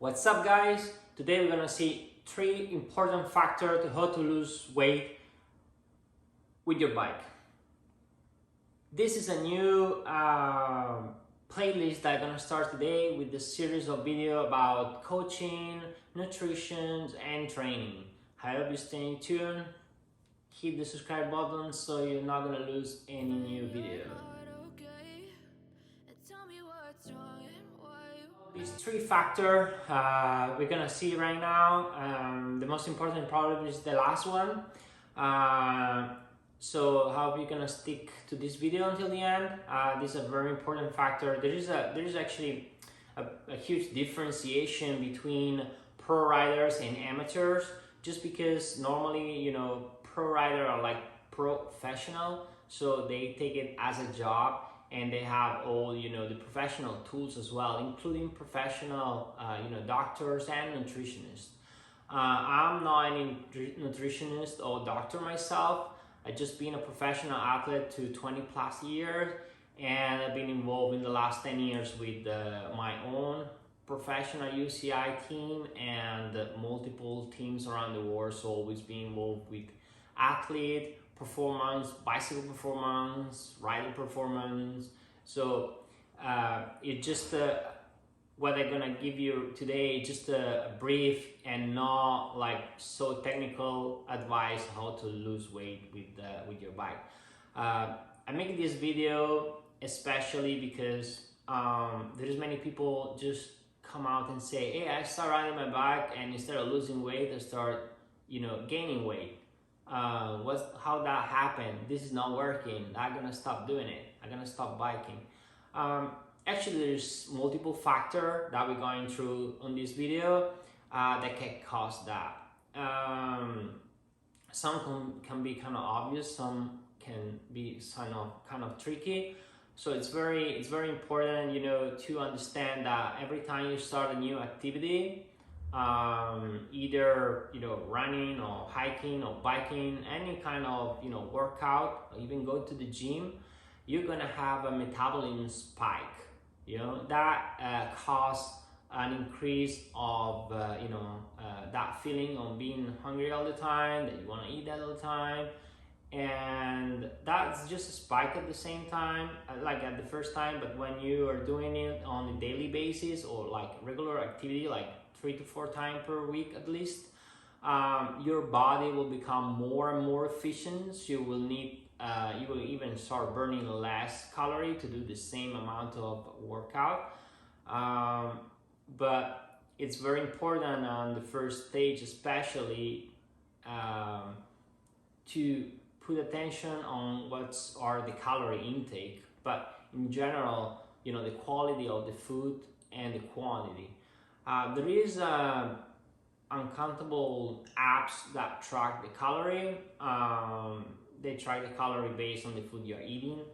What's up, guys? Today we're gonna see 3 important factors to how to lose weight with your bike. This is a new playlist that I'm gonna start today with this series of video about coaching, nutrition, and training. I hope you stay tuned. Hit the subscribe button so you're not gonna lose any new video. These 3 factors we're gonna see right now. The most important probably is the last one. So I hope you're gonna stick to this video until the end. This is a very important factor. There is actually a huge differentiation between pro riders and amateurs. Just because normally, pro riders are like professional, so they take it as a job and they have all the professional tools as well, including professional doctors and nutritionists. I'm not any nutritionist or doctor myself. I just been a professional athlete to 20 plus years, and I've been involved in the last 10 years with my own professional UCI team and multiple teams around the world. So always been involved with athlete performance, bicycle performance, riding performance. So it just what I'm gonna give you today, just a brief and not like so technical advice how to lose weight with your bike. I make this video especially because there is many people just come out and say, hey, I start riding my bike and instead of losing weight I start gaining weight. How that happened? This is not working. I'm gonna stop doing it. I'm gonna stop biking. Actually, there's multiple factors that we're going through on this video that can cause that. Some can be kind of obvious. Some can be kind of tricky. So it's very important, to understand that every time you start a new activity, either running or hiking or biking, any kind of workout, or even go to the gym, you're gonna have a metabolism spike. That cause an increase of that feeling of being hungry all the time, that you want to eat that all the time, and that's just a spike at the same time, like at the first time. But when you are doing it on a daily basis or like regular activity, like 3 to 4 times per week at least, your body will become more and more efficient. So you will even start burning less calorie to do the same amount of workout. But it's very important on the first stage, especially, to put attention on what are the calorie intake, but in general, the quality of the food and the quantity. There is uncountable apps that track the calorie. They track the calorie based on the food you're eating.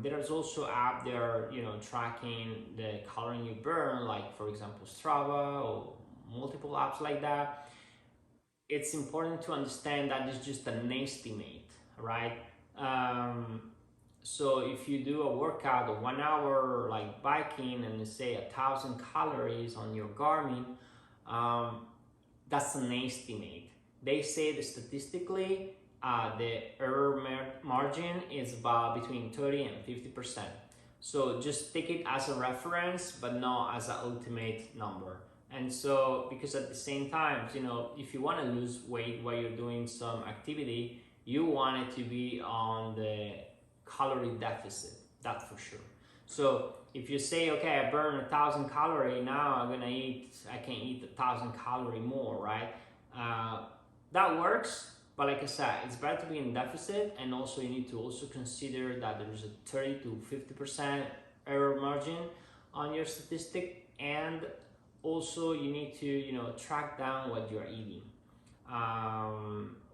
There's also app that are tracking the calorie you burn, like for example Strava or multiple apps like that. It's important to understand that it's just an estimate, right? So if you do a workout of 1 hour like biking and say 1,000 calories on your Garmin, that's an estimate. They say that statistically the error margin is about between 30 and 50%. So just take it as a reference, but not as an ultimate number. And so, because at the same time, if you want to lose weight while you're doing some activity, you want it to be on the calorie deficit, that's for sure. So if you say, okay, I burn 1,000 calories, now I can eat 1,000 calories more, right? That works, but like I said, it's better to be in deficit, and also you need to also consider that there's a 30 to 50% error margin on your statistic, and also you need to track down what you're eating,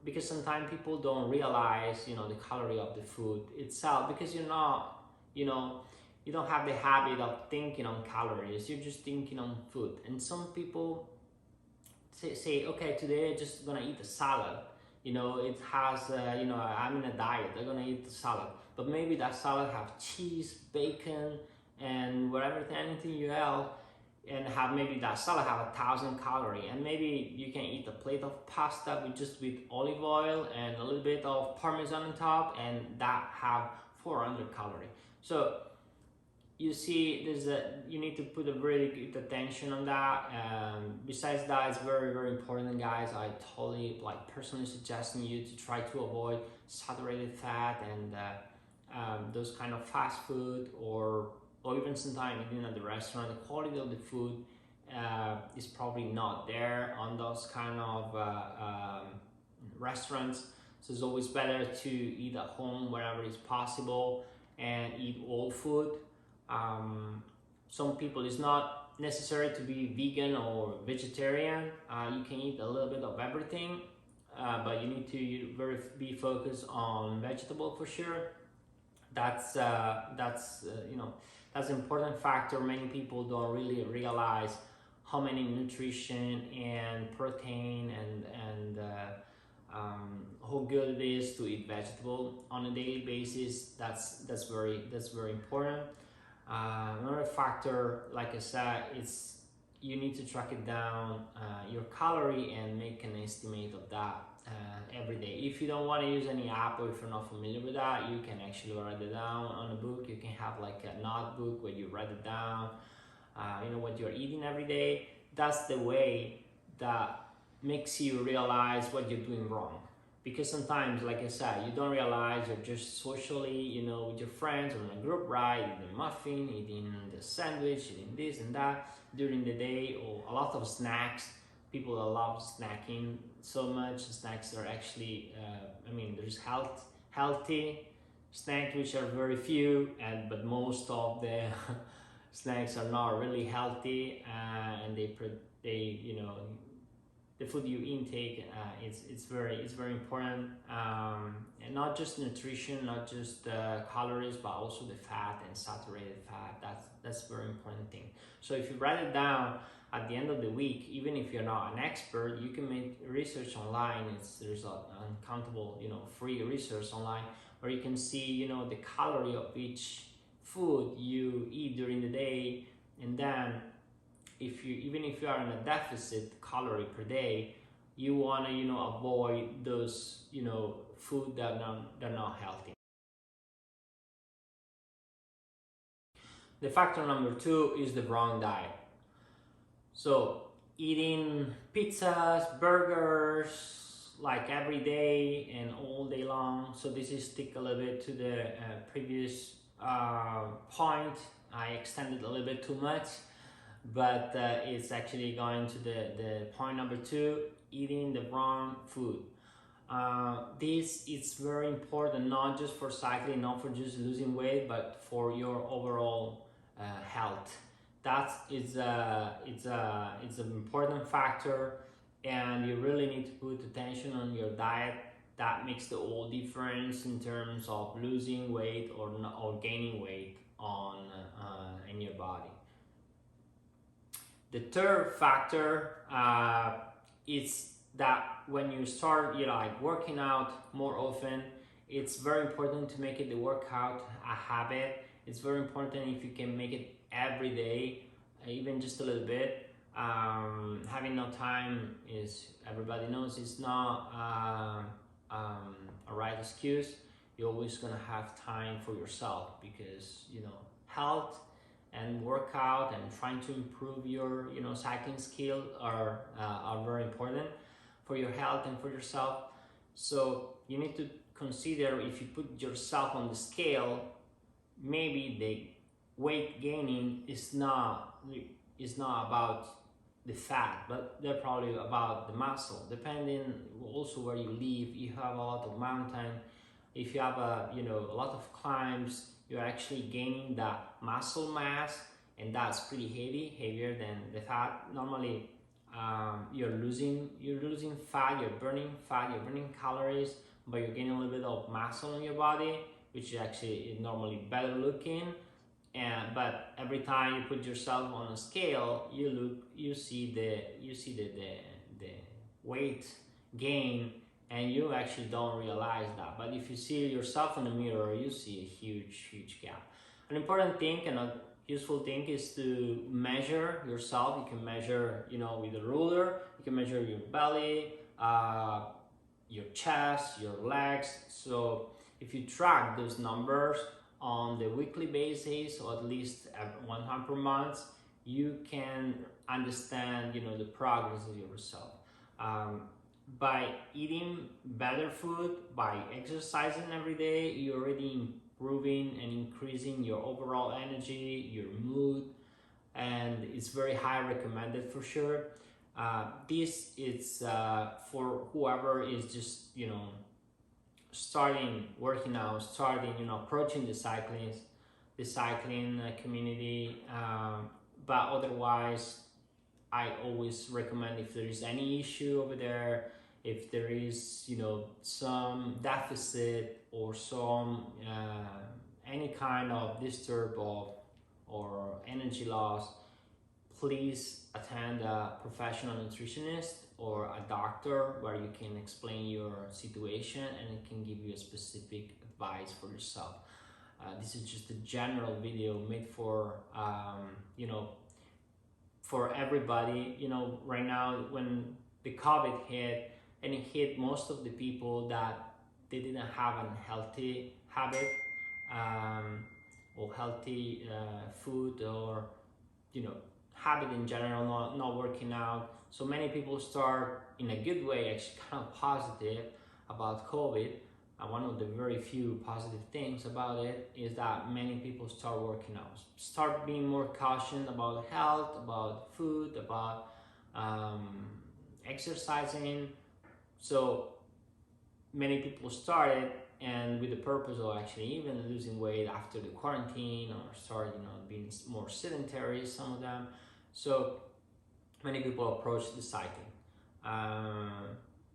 because sometimes people don't realize the calorie of the food itself, because you're not you don't have the habit of thinking on calories. You're just thinking on food. And some people say okay, today I'm just gonna eat a salad. It has I'm in a diet, I'm gonna eat the salad, but maybe that salad have cheese, bacon, and whatever, anything you have, and have maybe that salad have 1,000 calories, and maybe you can eat a plate of pasta with olive oil and a little bit of parmesan on top, and that have 400 calories. So you see, you need to put a really good attention on that. Besides that, it's very important, guys. I totally personally suggesting you to try to avoid saturated fat and those kind of fast food, or even sometimes eating at the restaurant. The quality of the food is probably not there on those kind of restaurants. So it's always better to eat at home wherever it's possible and eat whole food. Some people, it's not necessary to be vegan or vegetarian. You can eat a little bit of everything, but you need to be focused on vegetable for sure. That's you know, that's an important factor. Many people don't really realize how many nutrition and protein and how good it is to eat vegetable on a daily basis. That's very important. Another factor, like I said, is you need to track it down, your calorie, and make an estimate of that every day. If you don't want to use any app, or if you're not familiar with that, you can actually write it down on a book. You can have like a notebook where you write it down, you know, what you're eating every day. That's the way that makes you realize what you're doing wrong. Because sometimes, like I said, you don't realize you're just socially, you know, with your friends or in a group ride, eating a muffin, eating the sandwich, eating this and that during the day, or a lot of snacks. People that love snacking so much. Snacks are actually, I mean, there's healthy snacks, which are very few, but most of the snacks are not really healthy, and they you know, the food you intake, it's very important, and not just nutrition, not just calories, but also the fat and saturated fat. That's very important thing. So if you write it down at the end of the week, even if you're not an expert, you can make research online. There's uncountable, you know, free research online where you can see, you know, the calorie of each food you eat during the day, and then even if you are in a deficit calorie per day, you want to, you know, avoid those, you know, food that are not healthy. The factor number 2 is the wrong diet. So eating pizzas, burgers, like every day and all day long. So this is stick a little bit to the previous point. I extended a little bit too much, but it's actually going to the point number 2, eating the wrong food. This is very important, not just for cycling, not for just losing weight, but for your overall health. That is it's an important factor, and you really need to put attention on your diet. That makes the whole difference in terms of losing weight or gaining weight on in your body. The third factor is that when you start, you know, like working out more often, it's very important to make the workout a habit. It's very important if you can make it every day, even just a little bit. Having no time is, everybody knows, it's not a right excuse. You're always gonna have time for yourself, because, you know, health and workout and trying to improve your, you know, cycling skill are very important for your health and for yourself. So you need to consider, if you put yourself on the scale, maybe the weight gaining is not about the fat, but they're probably about the muscle, depending also where you live. You have a lot of mountain, if you have a lot of climbs, you're actually gaining that muscle mass, and that's pretty heavier than the fat. Normally you're losing fat, you're burning calories, but you're gaining a little bit of muscle in your body, which is actually normally better looking. But every time you put yourself on a scale, you see the weight gain, and you actually don't realize that. But if you see yourself in the mirror, you see a huge gap. An important thing, and useful thing is to measure yourself. You can measure, with a ruler. You can measure your belly, your chest, your legs. So if you track those numbers on the weekly basis, or at least one time per month, you can understand, the progress of yourself. By eating better food, by exercising every day, you're already improving and increasing your overall energy, your mood, and it's very high recommended for sure. This is for whoever is just, starting working out, starting, approaching the cycling community. But otherwise, I always recommend, if there is any issue over there, if there is, some deficit or some any kind of disturb of or energy loss, please attend a professional nutritionist or a doctor where you can explain your situation and it can give you a specific advice for yourself. This is just a general video made for for everybody. Right now when the COVID hit, and it hit most of the people that they didn't have a healthy habit, or healthy food, or habit in general, not working out. So many people start in a good way, actually kind of positive about COVID. One of the very few positive things about it is that many people start working out, start being more cautious about health, about food, about exercising. So many people started, and with the purpose of actually even losing weight after the quarantine, or start being more sedentary, some of them. So many people approach the cycling,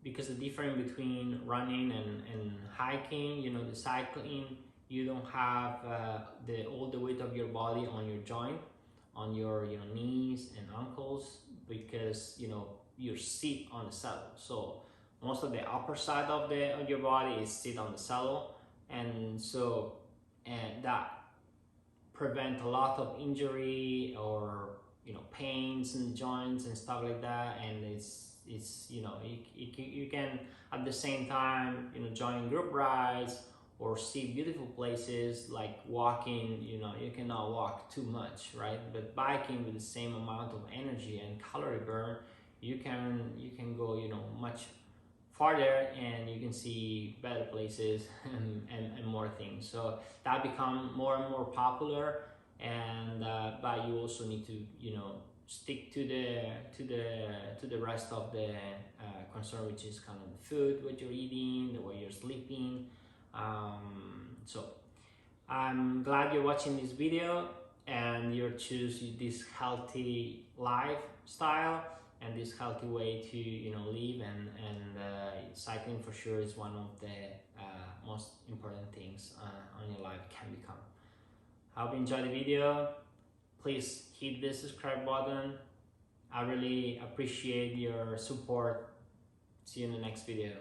because the difference between running and hiking, the cycling, you don't have all the weight of your body on your joint, on your knees and ankles, because you sit on the saddle. So most of the upper side of your body is sit on the saddle, and that prevent a lot of injury or pains in the joints and stuff like that. And it's you can at the same time join group rides or see beautiful places. Like walking, you cannot walk too much, right? But biking with the same amount of energy and calorie burn, you can go much farther, and you can see better places and more things. So that become more and more popular, and but you also need to stick to the rest of the concern, which is kind of the food, what you're eating, the way you're sleeping. So I'm glad you're watching this video and you're choosing this healthy lifestyle and this healthy way to live, and cycling for sure is one of the most important things on your life can become. I hope you enjoyed the video. Please hit the subscribe button. I really appreciate your support. See you in the next video.